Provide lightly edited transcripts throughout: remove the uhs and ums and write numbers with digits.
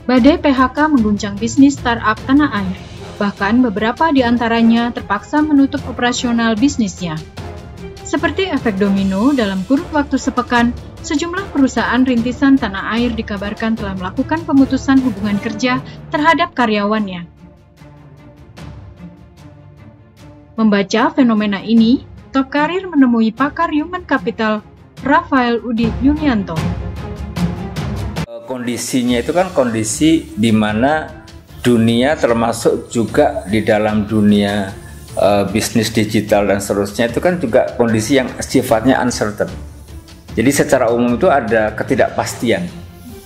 Badai PHK mengguncang bisnis startup tanah air. Bahkan beberapa di antaranya terpaksa menutup operasional bisnisnya. Seperti efek domino, dalam kurun waktu sepekan, sejumlah perusahaan rintisan tanah air dikabarkan telah melakukan pemutusan hubungan kerja terhadap karyawannya. Membaca fenomena ini, Top Karir menemui pakar human capital Rafael Udi Yunianto. Kondisinya itu kan kondisi di mana dunia termasuk juga di dalam dunia bisnis digital dan seterusnya itu kan juga kondisi yang sifatnya uncertain. Jadi secara umum itu ada ketidakpastian,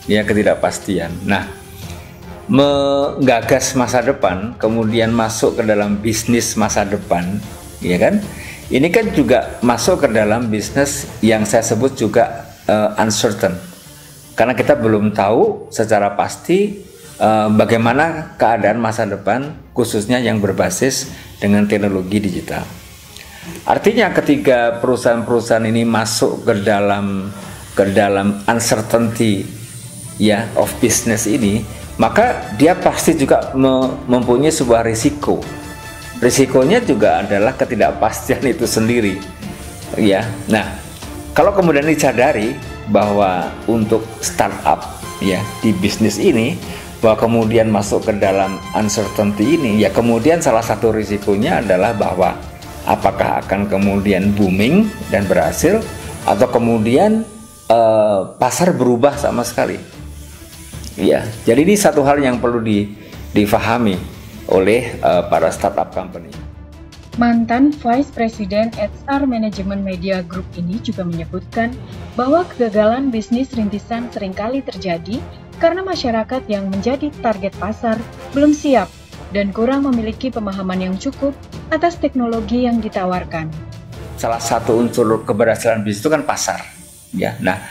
ya ketidakpastian. Nah, menggagas masa depan, kemudian masuk ke dalam bisnis masa depan, ya kan? Ini kan juga masuk ke dalam bisnis yang saya sebut juga uncertain. Karena kita belum tahu secara pasti bagaimana keadaan masa depan khususnya yang berbasis dengan teknologi digital. Artinya ketika perusahaan-perusahaan ini masuk ke dalam uncertainty ya of business ini, maka dia pasti juga mempunyai sebuah risiko. Risikonya juga adalah ketidakpastian itu sendiri. Ya. Nah, kalau kemudian disadari bahwa untuk startup ya di bisnis ini bahwa kemudian masuk ke dalam uncertainty ini, ya kemudian salah satu risikonya adalah bahwa apakah akan kemudian booming dan berhasil atau kemudian pasar berubah sama sekali. Ya, jadi ini satu hal yang perlu difahami oleh para startup company. Mantan Vice President HR Management Media Group ini juga menyebutkan bahwa kegagalan bisnis rintisan seringkali terjadi karena masyarakat yang menjadi target pasar belum siap dan kurang memiliki pemahaman yang cukup atas teknologi yang ditawarkan. Salah satu unsur keberhasilan bisnis itu kan pasar. Ya, nah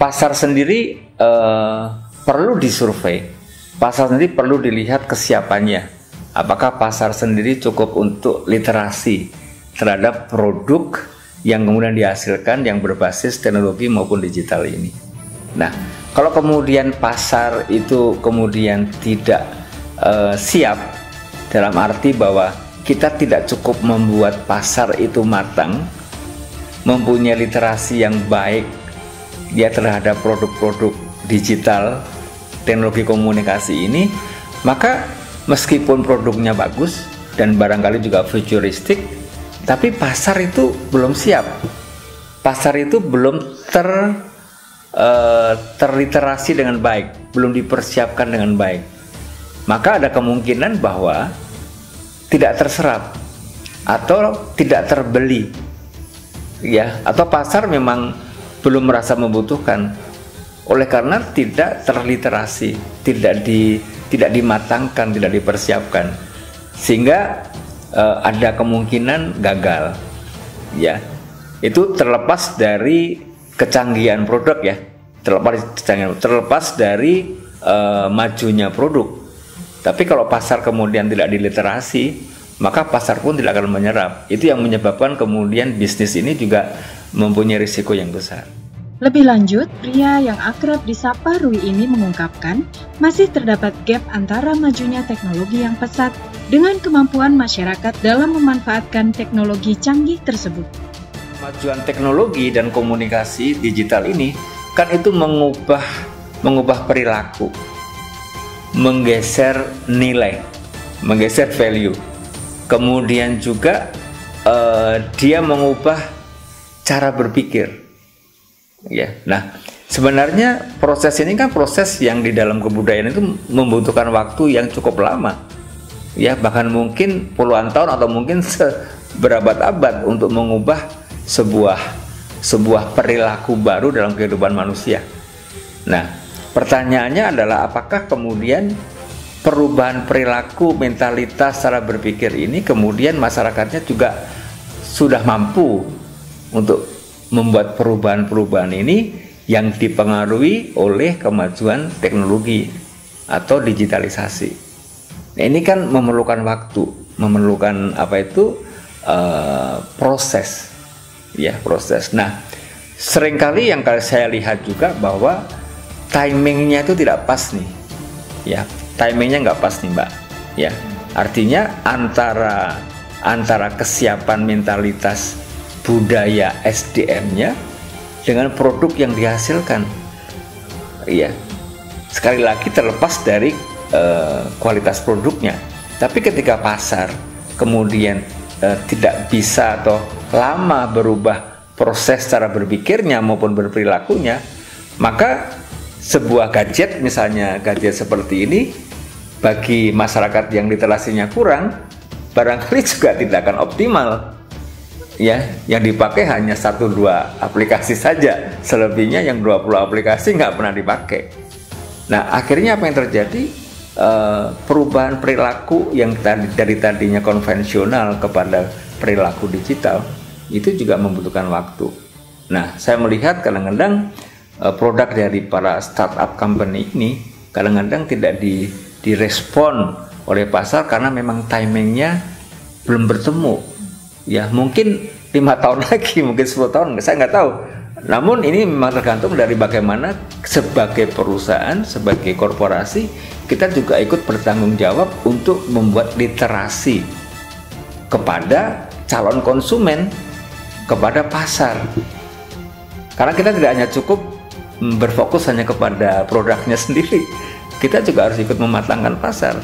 pasar sendiri perlu disurvei, pasar sendiri perlu dilihat kesiapannya. Apakah pasar sendiri cukup untuk literasi terhadap produk yang kemudian dihasilkan yang berbasis teknologi maupun digital ini. Nah, kalau kemudian pasar itu kemudian tidak siap dalam arti bahwa kita tidak cukup membuat pasar itu matang, mempunyai literasi yang baik dia terhadap produk-produk digital, teknologi komunikasi ini, maka meskipun produknya bagus dan barangkali juga futuristik, tapi pasar itu belum siap. Pasar itu belum terliterasi dengan baik, belum dipersiapkan dengan baik. Maka ada kemungkinan bahwa tidak terserap atau tidak terbeli. Ya, atau pasar memang belum merasa membutuhkan. Oleh karena tidak terliterasi, tidak dimatangkan, tidak dipersiapkan, sehingga ada kemungkinan gagal. Ya, itu terlepas dari kecanggihan produk ya, terlepas dari majunya produk. Tapi kalau pasar kemudian tidak diliterasi, maka pasar pun tidak akan menyerap. Itu yang menyebabkan kemudian bisnis ini juga mempunyai risiko yang besar. Lebih lanjut, pria yang akrab disapa Rui ini mengungkapkan masih terdapat gap antara majunya teknologi yang pesat dengan kemampuan masyarakat dalam memanfaatkan teknologi canggih tersebut. Kemajuan teknologi dan komunikasi digital ini kan itu mengubah perilaku, menggeser nilai, menggeser value. Kemudian juga dia mengubah cara berpikir. Ya, nah sebenarnya proses ini kan proses yang di dalam kebudayaan itu membutuhkan waktu yang cukup lama, ya bahkan mungkin puluhan tahun atau mungkin berabad-abad untuk mengubah sebuah perilaku baru dalam kehidupan manusia. Nah, pertanyaannya adalah apakah kemudian perubahan perilaku, mentalitas, cara berpikir ini kemudian masyarakatnya juga sudah mampu untuk membuat perubahan-perubahan ini yang dipengaruhi oleh kemajuan teknologi atau digitalisasi. Nah, ini kan memerlukan waktu, memerlukan proses, ya proses. Nah, seringkali yang saya lihat juga bahwa timingnya itu tidak pas nih. ya timingnya nggak pas nih Mbak, ya artinya antara kesiapan mentalitas budaya SDM-nya dengan produk yang dihasilkan, ya sekali lagi terlepas dari kualitas produknya. Tapi ketika pasar kemudian tidak bisa atau lama berubah proses cara berpikirnya maupun berperilakunya, maka sebuah gadget, misalnya gadget seperti ini, bagi masyarakat yang literasinya kurang, barangkali juga tidak akan optimal. Ya, yang dipakai hanya 1-2 aplikasi saja, selebihnya yang 20 aplikasi nggak pernah dipakai. Nah, akhirnya apa yang terjadi? Perubahan perilaku yang dari tadinya konvensional kepada perilaku digital itu juga membutuhkan waktu. Nah, saya melihat kadang-kadang produk dari para startup company ini kadang-kadang tidak direspon oleh pasar karena memang timingnya belum bertemu. Ya mungkin 5 tahun lagi, mungkin 10 tahun, saya nggak tahu. Namun ini memang tergantung dari bagaimana sebagai perusahaan, sebagai korporasi, kita juga ikut bertanggung jawab untuk membuat literasi kepada calon konsumen, kepada pasar. Karena kita tidak hanya cukup berfokus hanya kepada produknya sendiri, kita juga harus ikut mematangkan pasar.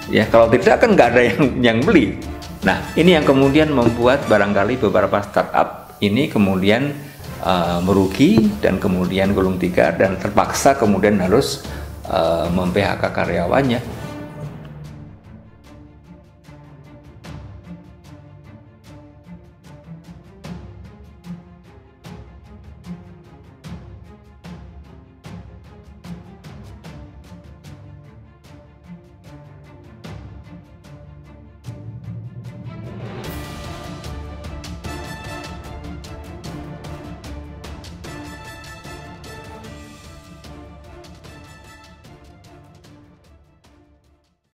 Ya kalau tidak kan nggak ada yang beli. Nah, ini yang kemudian membuat barangkali beberapa startup ini kemudian merugi dan kemudian gulung tikar dan terpaksa kemudian harus mem-PHK karyawannya.